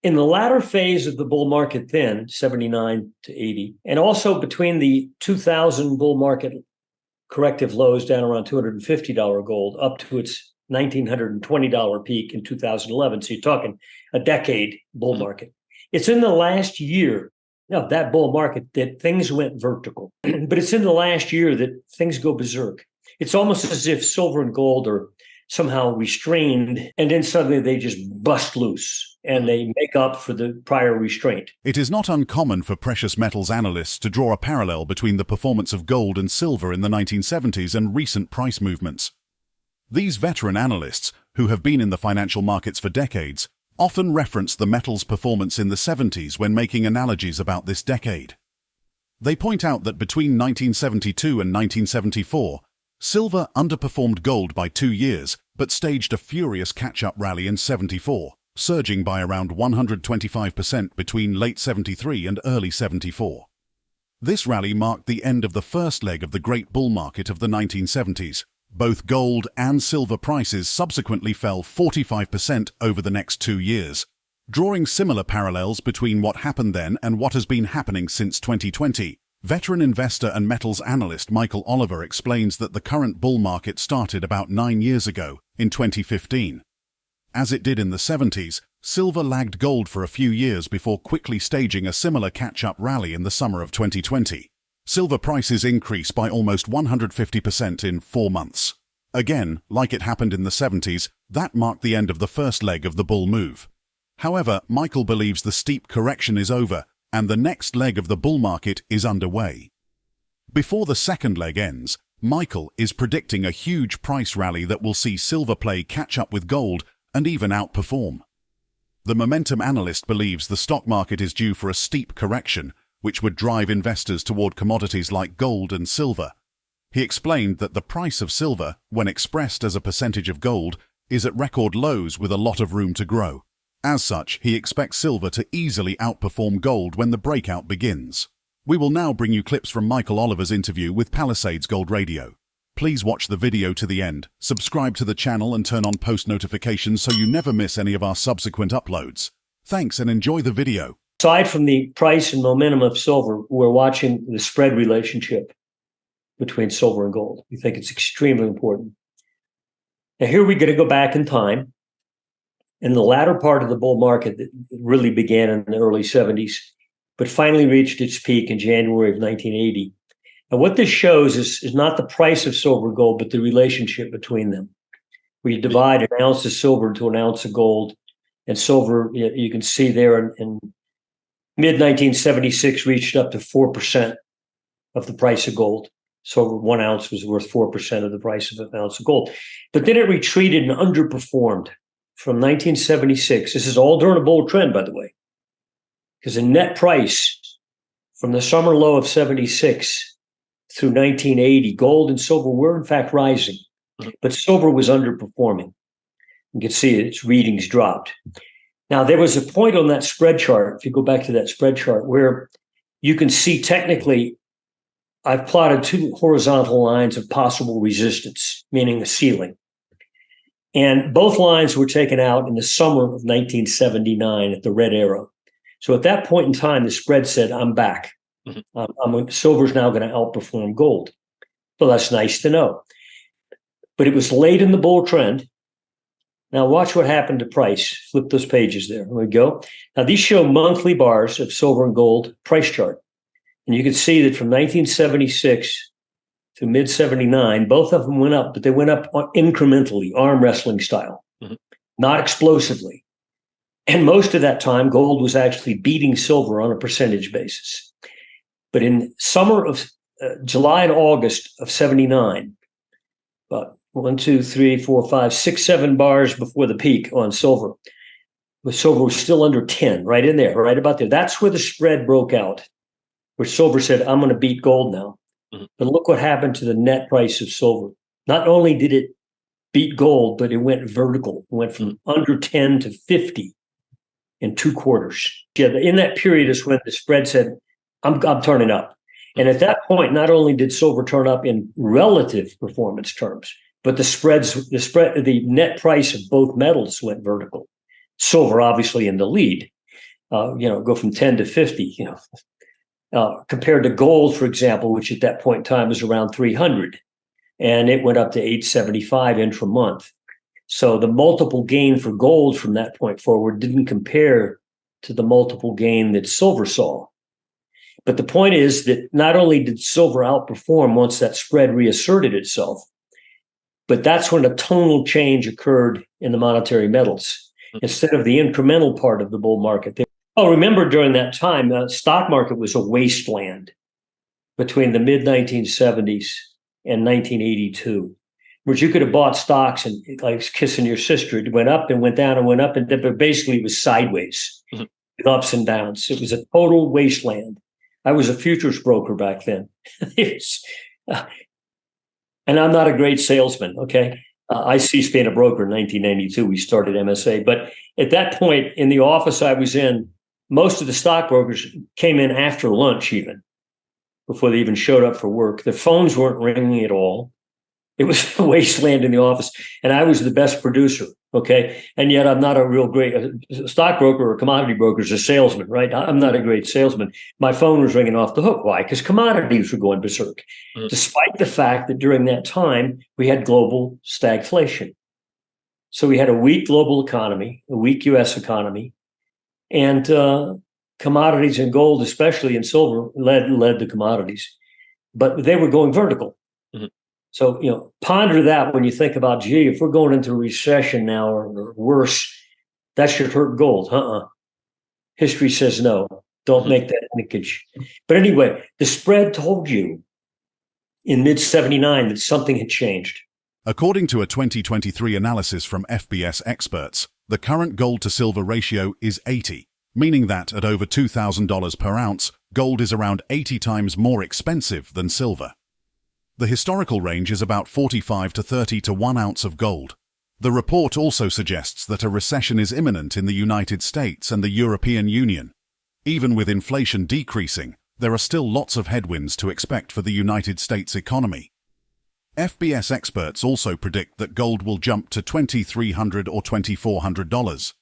In the latter phase of the bull market then, 79 to 80, and also between the 2000 bull market corrective lows down around $250 gold up to its $1,920 peak in 2011. So you're talking a decade bull market. It's in the last year of that bull market that things went vertical, but it's in the last year that things go berserk. It's almost as if silver and gold are somehow restrained, and then suddenly they just bust loose and they make up for the prior restraint. It is not uncommon for precious metals analysts to draw a parallel between the performance of gold and silver in the 1970s and recent price movements. These veteran analysts, who have been in the financial markets for decades, often reference the metal's performance in the 70s when making analogies about this decade. They point out that between 1972 and 1974, silver underperformed gold by 2 years, but staged a furious catch-up rally in 74, surging by around 125% between late 73 and early 74. This rally marked the end of the first leg of the great bull market of the 1970s. Both gold and silver prices subsequently fell 45% over the next 2 years, drawing similar parallels between what happened then and what has been happening since 2020. Veteran investor and metals analyst Michael Oliver explains that the current bull market started about 9 years ago, in 2015. As it did in the 70s, silver lagged gold for a few years before quickly staging a similar catch-up rally in the summer of 2020. Silver prices increased by almost 150% in 4 months. Again, like it happened in the 70s, that marked the end of the first leg of the bull move. However, Michael believes the steep correction is over, and the next leg of the bull market is underway. Before the second leg ends, Michael is predicting a huge price rally that will see silver play catch up with gold and even outperform. The momentum analyst believes the stock market is due for a steep correction, which would drive investors toward commodities like gold and silver. He explained that the price of silver, when expressed as a percentage of gold, is at record lows with a lot of room to grow. As such, he expects silver to easily outperform gold when the breakout begins. We will now bring you clips from Michael Oliver's interview with Palisades Gold Radio. Please watch the video to the end, subscribe to the channel and turn on post notifications so you never miss any of our subsequent uploads. Thanks and enjoy the video. Aside from the price and momentum of silver, we're watching the spread relationship between silver and gold. We think it's extremely important. Now here we're going to go back in time. In the latter part of the bull market that really began in the early 70s, but finally reached its peak in January of 1980. And what this shows is not the price of silver and gold, but the relationship between them. We divide an ounce of silver into an ounce of gold, and silver, you can see there in mid-1976 reached up to 4% of the price of gold. So 1 ounce was worth 4% of the price of an ounce of gold. But then it retreated and underperformed from 1976. This is all during a bull trend, by the way, because the net price from the summer low of 76 through 1980, gold and silver were in fact rising, but silver was underperforming. You can see its readings dropped. Now, there was a point on that spread chart, if you go back to that spread chart, where you can see technically I've plotted 2 horizontal lines of possible resistance, meaning a ceiling. And both lines were taken out in the summer of 1979 at the red arrow. So at that point in time, the spread said, I'm back. Silver's now going to outperform gold. So that's nice to know. But it was late in the bull trend. Now watch what happened to price. Flip those pages there. There we go. Now these show monthly bars of silver and gold price chart. And you can see that from 1976 to mid-79, both of them went up, but they went up incrementally, arm wrestling style, not explosively. And most of that time, gold was actually beating silver on a percentage basis. But in summer of July and August of 79, about 1, 2, 3, 4, 5, 6, 7 bars before the peak on silver, but silver was still under 10, right in there, right about there. That's where the spread broke out, where silver said, I'm going to beat gold now. But look what happened to the net price of silver. Not only did it beat gold, but it went vertical. It went from under 10 to 50 in 2 quarters. Yeah, in that period is when the spread said, I'm turning up. And at that point, not only did silver turn up in relative performance terms, but the net price of both metals went vertical. Silver obviously in the lead. go from 10 to 50, compared to gold, for example, which at that point in time was around 300, and it went up to 875 intra-month. So the multiple gain for gold from that point forward didn't compare to the multiple gain that silver saw. But the point is that not only did silver outperform once that spread reasserted itself, but that's when a tonal change occurred in the monetary metals. Instead of the incremental part of the bull market. Remember during that time, the stock market was a wasteland between the mid-1970s and 1982, where you could have bought stocks and like kissing your sister. It went up and went down and went up, and but basically it was sideways with ups and downs. It was a total wasteland. I was a futures broker back then. And I'm not a great salesman, okay? I ceased being a broker in 1992. We started MSA. But at that point in the office I was in, most of the stockbrokers came in after lunch even, before they even showed up for work. Their phones weren't ringing at all. It was a wasteland in the office. And I was the best producer, okay? And yet I'm not a real great stockbroker or commodity broker is a salesman, right? I'm not a great salesman. My phone was ringing off the hook. Why? Because commodities were going berserk, despite the fact that during that time, we had global stagflation. So we had a weak global economy, a weak U.S. economy, and commodities and gold, especially in silver, led the commodities. But they were going vertical. So, ponder that when you think about, gee, if we're going into a recession now or worse, that should hurt gold. History says no. Don't make that linkage. But anyway, the spread told you in mid-79 that something had changed. According to a 2023 analysis from FBS experts, the current gold to silver ratio is 80, meaning that at over $2,000 per ounce, gold is around 80 times more expensive than silver. The historical range is about 45 to 30 to 1 ounce of gold. The report also suggests that a recession is imminent in the United States and the European Union. Even with inflation decreasing, there are still lots of headwinds to expect for the United States economy. FBS experts also predict that gold will jump to $2,300 or $2,400.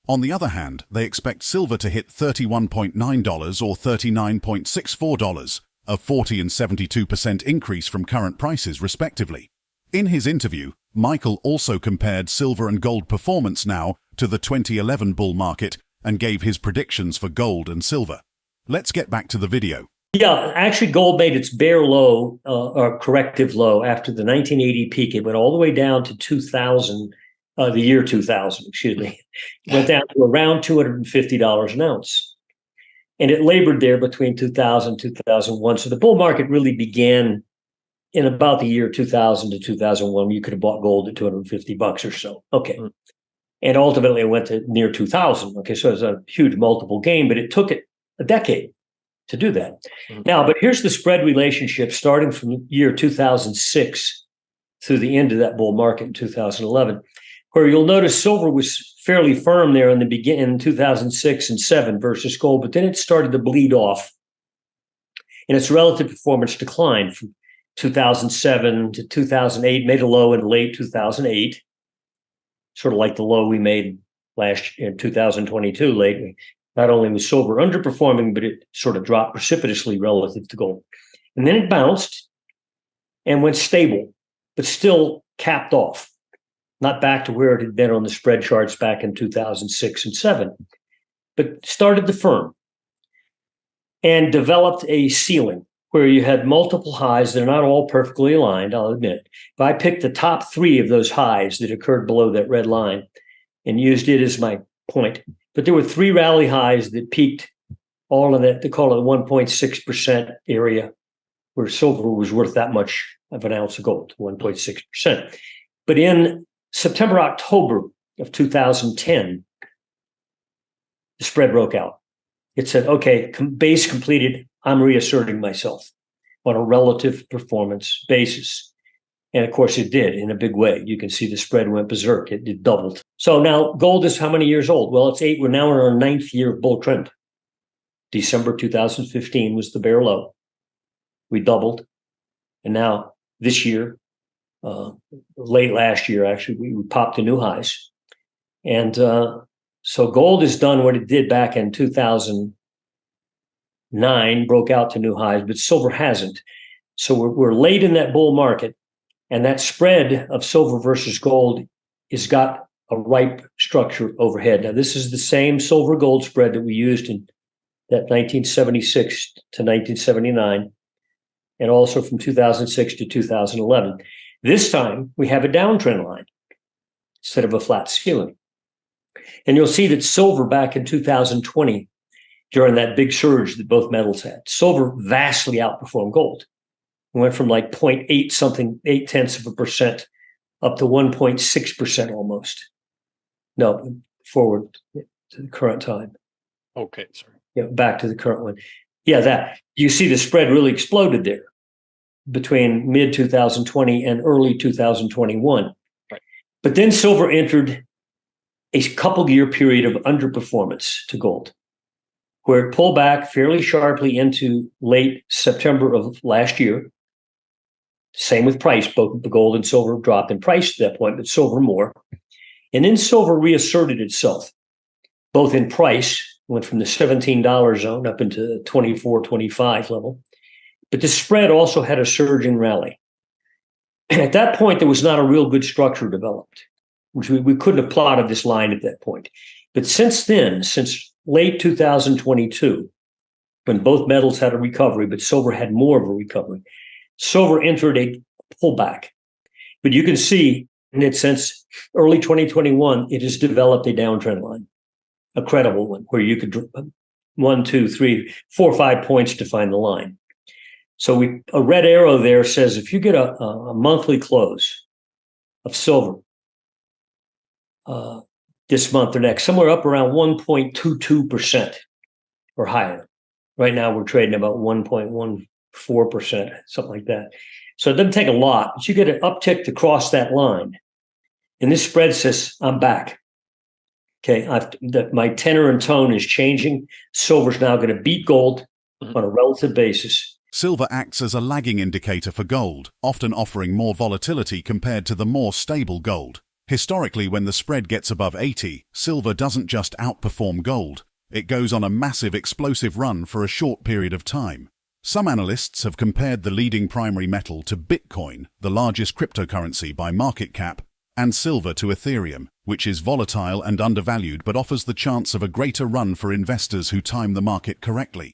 On the other hand, they expect silver to hit $31.9 or $39.64, a 40 and 72% increase from current prices, respectively. In his interview, Michael also compared silver and gold performance now to the 2011 bull market and gave his predictions for gold and silver. Let's get back to the video. Yeah, actually, gold made its bear low, or corrective low, after the 1980 peak. It went all the way down to 2000, the year 2000, excuse me. It went down to around $250 an ounce. And it labored there between 2000 and 2001. So the bull market really began in about the year 2000 to 2001. You could have bought gold at $250 or so. Okay. And ultimately it went to near 2000. Okay. So it was a huge multiple gain, but it took it a decade to do that. Now, but here's the spread relationship starting from year 2006 through the end of that bull market in 2011, where you'll notice silver was fairly firm there in the beginning in 2006 and 7 versus gold, but then it started to bleed off. And its relative performance declined from 2007 to 2008, made a low in late 2008, sort of like the low we made last year in 2022 lately. Not only was silver underperforming, but it sort of dropped precipitously relative to gold. And then it bounced and went stable, but still capped off. Not back to where it had been on the spread charts back in 2006 and 7, but started to firm and developed a ceiling where you had multiple highs. They're not all perfectly aligned, I'll admit. But I picked the top 3 of those highs that occurred below that red line and used it as my point. But there were 3 rally highs that peaked all in that, they call it the 1.6% area, where silver was worth that much of an ounce of gold, 1.6%. But in September, October of 2010, the spread broke out. It said, okay, base completed. I'm reasserting myself on a relative performance basis. And of course it did in a big way. You can see the spread went berserk. It doubled. So now gold is how many years old? Well, it's 8. We're now in our 9th year of bull trend. December 2015 was the bear low. We doubled. And now this year, late last year, actually, we popped to new highs. And So gold has done what it did back in 2009, broke out to new highs, but silver hasn't. So we're late in that bull market, and that spread of silver versus gold has got a ripe structure overhead. Now, this is the same silver gold spread that we used in that 1976 to 1979, and also from 2006 to 2011. This time, we have a downtrend line instead of a flat ceiling. And you'll see that silver back in 2020, during that big surge that both metals had, silver vastly outperformed gold. It went from like 0.8 something, 0.8% up to 1.6% almost. No, forward to the current time. Okay, sorry. Yeah, back to the current one. Yeah, that you see the spread really exploded there between mid 2020 and early 2021. Right. But then silver entered a couple year period of underperformance to gold, where it pulled back fairly sharply into late September of last year. Same with price, both the gold and silver dropped in price at that point, but silver more. And then silver reasserted itself, both in price, went from the $17 zone up into 24, 25 level. But the spread also had a surge and rally. And at that point, there was not a real good structure developed, which we couldn't have plotted this line at that point. But since then, since late 2022, when both metals had a recovery, but silver had more of a recovery, silver entered a pullback. But you can see that since early 2021, it has developed a downtrend line, a credible one, where you could 1, 2, 3, 4, 5 points to find the line. So a red arrow there says if you get a monthly close of silver this month or next, somewhere up around 1.22% or higher. Right now we're trading about 1.14%, something like that. So it doesn't take a lot, but you get an uptick to cross that line. And this spread says, I'm back. Okay, my tenor and tone is changing. Silver's now going to beat gold on a relative basis. Silver acts as a lagging indicator for gold, often offering more volatility compared to the more stable gold. Historically, when the spread gets above 80, silver doesn't just outperform gold. It goes on a massive explosive run for a short period of time. Some analysts have compared the leading primary metal to Bitcoin, the largest cryptocurrency by market cap, and silver to Ethereum, which is volatile and undervalued but offers the chance of a greater run for investors who time the market correctly.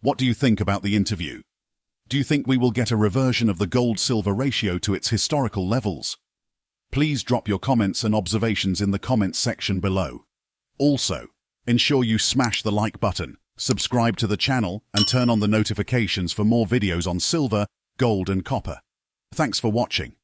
What do you think about the interview? Do you think we will get a reversion of the gold-silver ratio to its historical levels? Please drop your comments and observations in the comments section below. Also, ensure you smash the like button, subscribe to the channel, and turn on the notifications for more videos on silver, gold, and copper. Thanks for watching.